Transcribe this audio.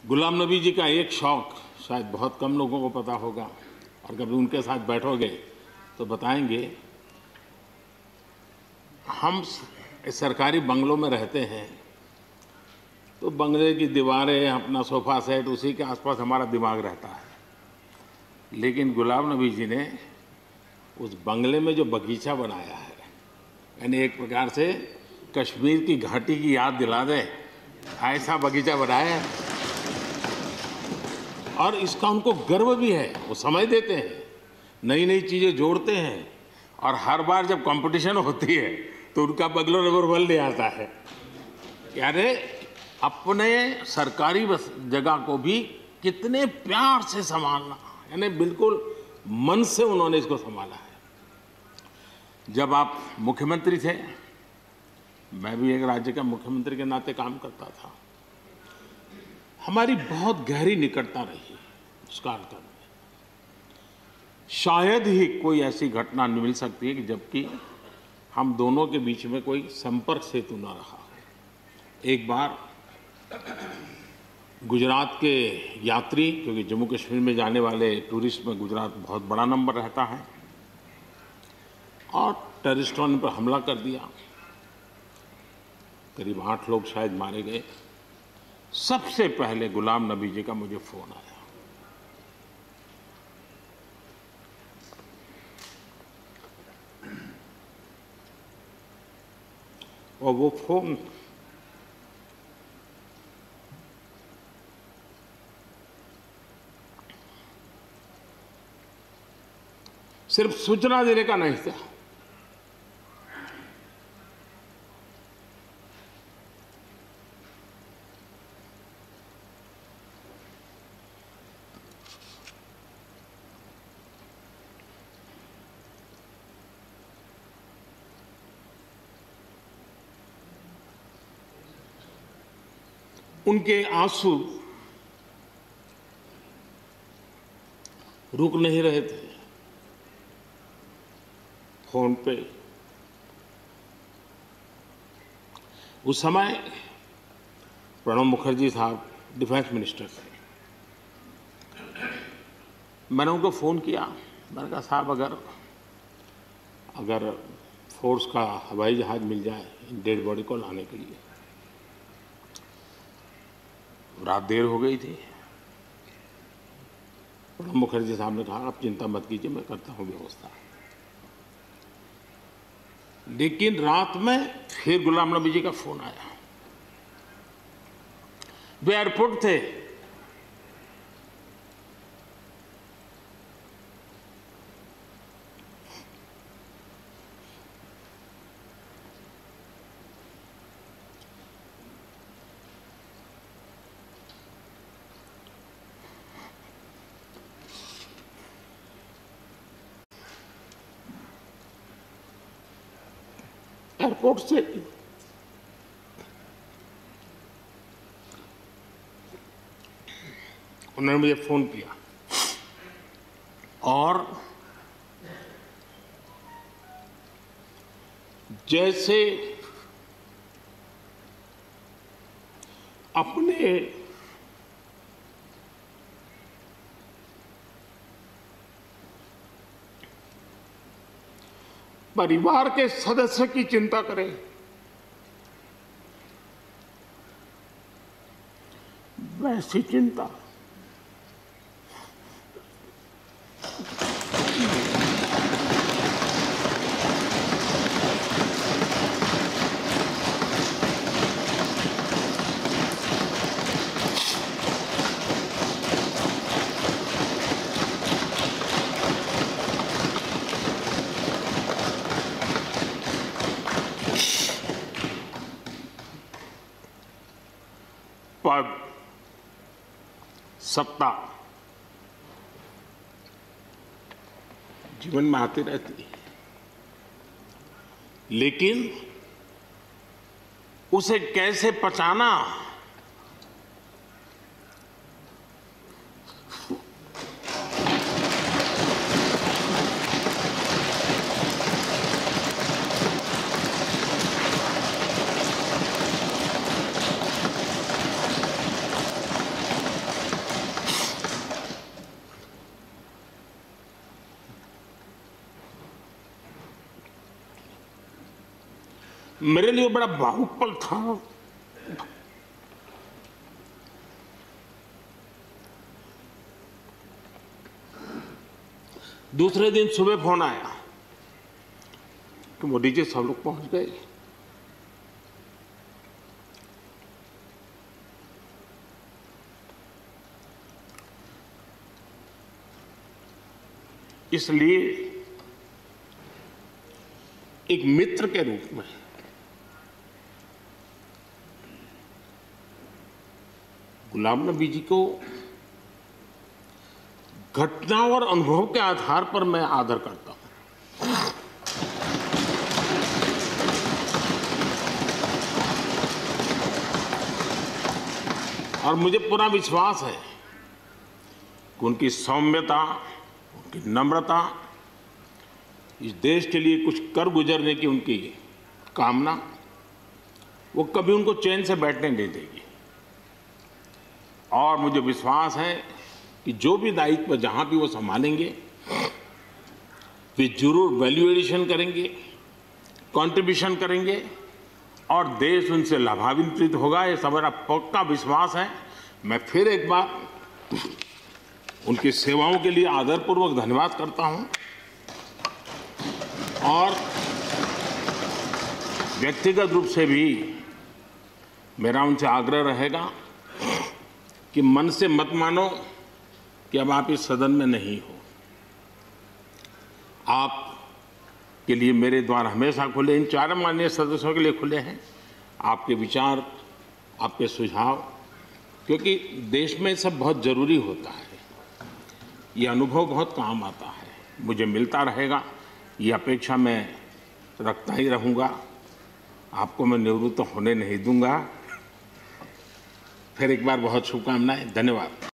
गुलाम नबी जी का एक शौक शायद बहुत कम लोगों को पता होगा, और कभी उनके साथ बैठोगे तो बताएंगे। हम सरकारी बंगलों में रहते हैं तो बंगले की दीवारें, अपना सोफा सेट, उसी के आसपास हमारा दिमाग रहता है। लेकिन गुलाम नबी जी ने उस बंगले में जो बगीचा बनाया है, यानी एक प्रकार से कश्मीर की घाटी की याद दिला दे, ऐसा बगीचा बनाया है। और इसका उनको गर्व भी है, वो समय देते हैं, नई नई चीज़ें जोड़ते हैं, और हर बार जब कंपटीशन होती है तो उनका बंगलो नंबर 1 ले आता है। यानी अपने सरकारी जगह को भी कितने प्यार से संभालना, यानी बिल्कुल मन से उन्होंने इसको संभाला है। जब आप मुख्यमंत्री थे, मैं भी एक राज्य का मुख्यमंत्री के नाते काम करता था, हमारी बहुत गहरी निकटता रही उस कालखंड में। शायद ही कोई ऐसी घटना मिल सकती है कि जबकि हम दोनों के बीच में कोई संपर्क सेतु न रहा हो। एक बार गुजरात के यात्री, क्योंकि जम्मू कश्मीर में जाने वाले टूरिस्ट में गुजरात बहुत बड़ा नंबर रहता है, और टेररिस्टों ने पर हमला कर दिया। करीब 8 लोग शायद मारे गए। सबसे पहले गुलाम नबी जी का मुझे फोन आया। और वो फोन सिर्फ सूचना देने का नहीं था, उनके आंसू रुक नहीं रहे थे। फोन पे उस समय प्रणब मुखर्जी साहब डिफेंस मिनिस्टर थे। मैंने उनको फ़ोन किया, मैंने कहा साहब अगर फोर्स का हवाई जहाज़ मिल जाए डेड बॉडी को लाने के लिए। रात देर हो गई थी। प्रणब मुखर्जी साहब ने कहा आप चिंता मत कीजिए, मैं करता हूँ व्यवस्था। लेकिन रात में फिर गुलाम नबी जी का फोन आया। वे एयरपोर्ट थे। एयरपोर्ट से उन्होंने मुझे फोन किया और जैसे अपने परिवार के सदस्य की चिंता करें, वैसी चिंता पद, सत्ता जीवन में आती रहती है, लेकिन उसे कैसे पचाना, मेरे लिए बड़ा भावुक पल था। दूसरे दिन सुबह फोन आया कि मोदी जी सब लोग पहुंच गए। इसलिए एक मित्र के रूप में गुलाम नबी जी को घटना और अनुभव के आधार पर मैं आदर करता हूं। और मुझे पूरा विश्वास है कि उनकी सौम्यता, उनकी नम्रता, इस देश के लिए कुछ कर गुजरने की उनकी कामना, वो कभी उनको चैन से बैठने नहीं देगी। और मुझे विश्वास है कि जो भी दायित्व जहां भी वो संभालेंगे, वे जरूर वैल्यू एडिशन करेंगे, कंट्रीब्यूशन करेंगे और देश उनसे लाभान्वित होगा। ये सब मेरा पक्का विश्वास है। मैं फिर एक बार उनकी सेवाओं के लिए आदरपूर्वक धन्यवाद करता हूं और व्यक्तिगत रूप से भी मेरा उनसे आग्रह रहेगा कि मन से मत मानो कि अब आप इस सदन में नहीं हो। आप के लिए मेरे द्वार हमेशा खुले, इन चारों माननीय सदस्यों के लिए खुले हैं। आपके विचार, आपके सुझाव, क्योंकि देश में सब बहुत जरूरी होता है। ये अनुभव बहुत काम आता है, मुझे मिलता रहेगा, ये अपेक्षा मैं रखता ही रहूँगा। आपको मैं निवृत्त होने नहीं दूंगा। फिर एक बार बहुत शुभकामनाएं, धन्यवाद।